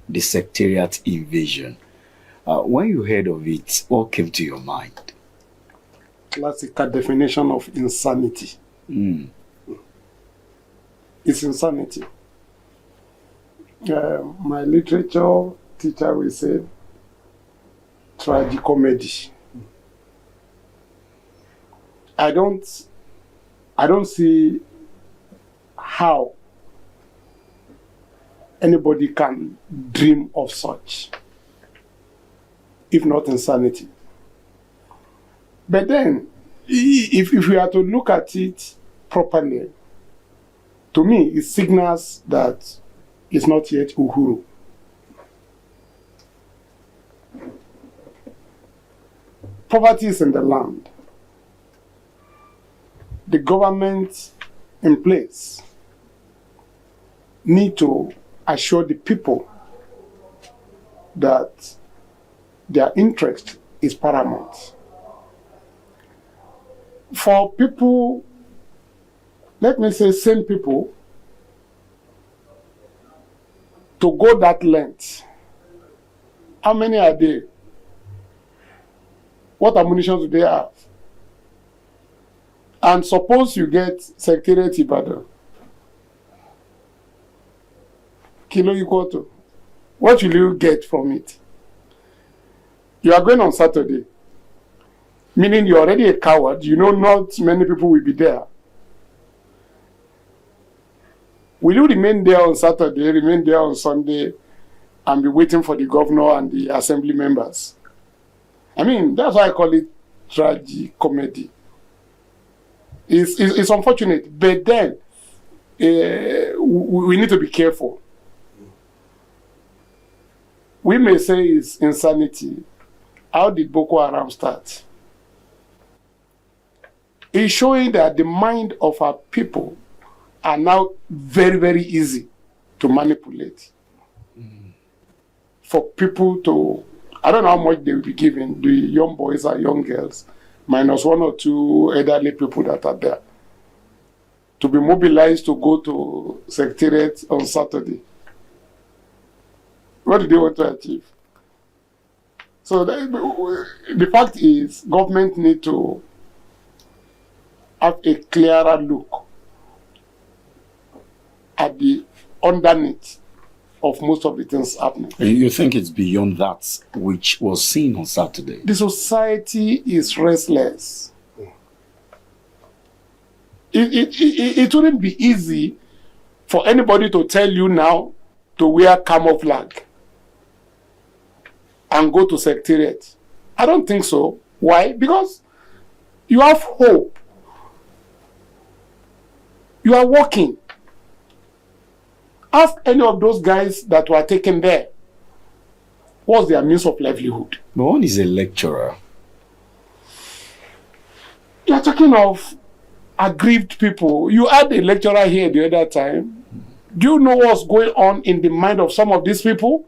the Secretariat invasion. When you heard of it, what came to your mind? Classical definition of insanity. It's insanity. My literature teacher will say tragicomedy. I don't see how anybody can dream of such, if not insanity. But then, if we are to look at it properly, to me, it signals that it's not yet Uhuru. Poverty is in the land. The government in place need to assure the people that their interest is paramount. For people, let me say sane people, to go that length, how many are they? What ammunition do they have? And suppose you get Secretariat Ibadan, kilo equal to, what will you get from it? You are going on Saturday, meaning you're already a coward. You know not many people will be there. Will you remain there on Saturday, remain there on Sunday, and be waiting for the governor and the assembly members? I mean, that's why I call it tragicomedy. It's unfortunate, but then we need to be careful. We may say it's insanity. How did Boko Haram start? It's showing that the mind of our people are now very, very easy to manipulate. For people to, I don't know how much they will be given, the young boys or young girls, minus one or two elderly people that are there, to be mobilized to go to Secretariat on Saturday. What do they want to achieve? So the fact is, government need to have a clearer look at the underneath of most of the things happening. You think it's beyond that which was seen on Saturday? The society is restless. It wouldn't be easy for anybody to tell you now to wear camouflage and go to Secretariat. I don't think so. Why? Because you have hope. You are working. Ask any of those guys that were taken there. What's their means of livelihood? No one is a lecturer. You are talking of aggrieved people. You had a lecturer here the other time. Do you know what's going on in the mind of some of these people?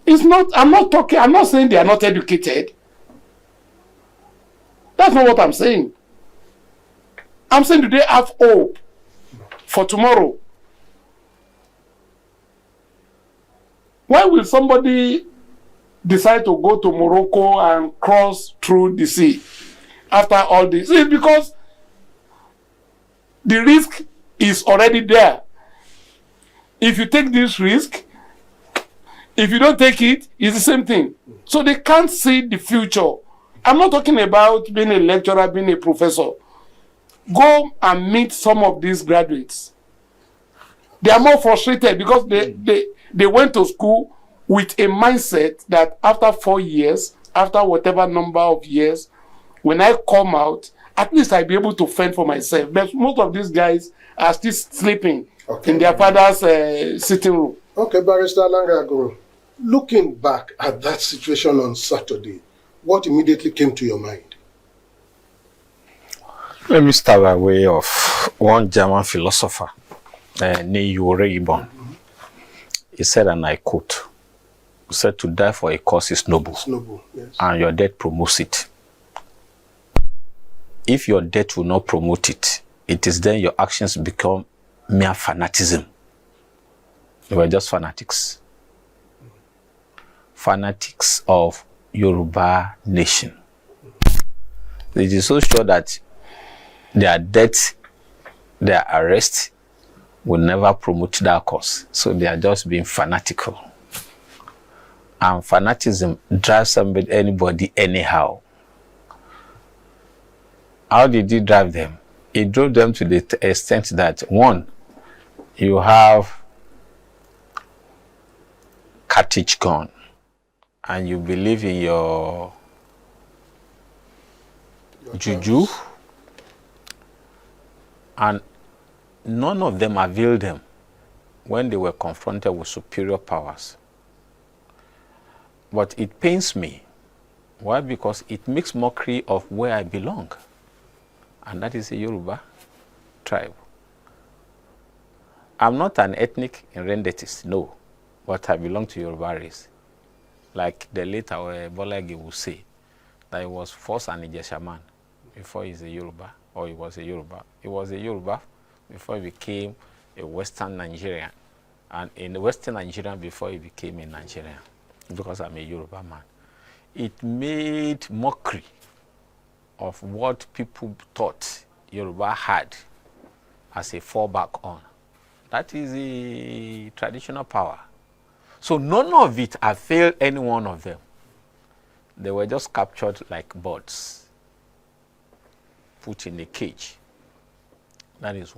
It's not, I'm not saying they are not educated. That's not what I'm saying. I'm saying, do they have hope for tomorrow? Why will somebody decide to go to Morocco and cross through the sea after all this? It's because the risk is already there. If you take this risk, if you don't take it, it's the same thing. So they can't see the future. I'm not talking about being a lecturer, being a professor. Go and meet some of these graduates. They are more frustrated because they went to school with a mindset that after 4 years, after whatever number of years, when I come out, at least I'll be able to fend for myself. But most of these guys are still sleeping in their father's sitting room. Okay, Barrister Langago, looking back at that situation on Saturday, what immediately came to your mind? Let me start by way of one German philosopher, Yoruba. He said, and I quote, he said, to die for a cause is noble. It's noble, yes. And your death promotes it. If your death will not promote it, it is then your actions become mere fanaticism. They were just fanatics. fanatics of Yoruba nation. It is so sure that their death, their arrest will never promote that cause. So they are just being fanatical. And fanaticism drives anybody anyhow. How did he drive them? He drove them to the extent that, one, you have cartridge gun and you believe in your juju, and none of them availed them when they were confronted with superior powers. But it pains me. Why? Because it makes mockery of where I belong, and that is a Yoruba tribe. I'm not an ethnic independentist, no, but I belong to Yoruba race. Like the late Bolagi will say, that he was first an Ijesha man before he's a Yoruba, or he was a Yoruba. He was a Yoruba before he became a Western Nigerian, and in the Western Nigerian before he became a Nigerian, because I'm a Yoruba man. It made mockery of what people thought Yoruba had as a fallback on. That is the traditional power. So none of it availed any one of them. They were just captured like birds, put in a cage. That is one.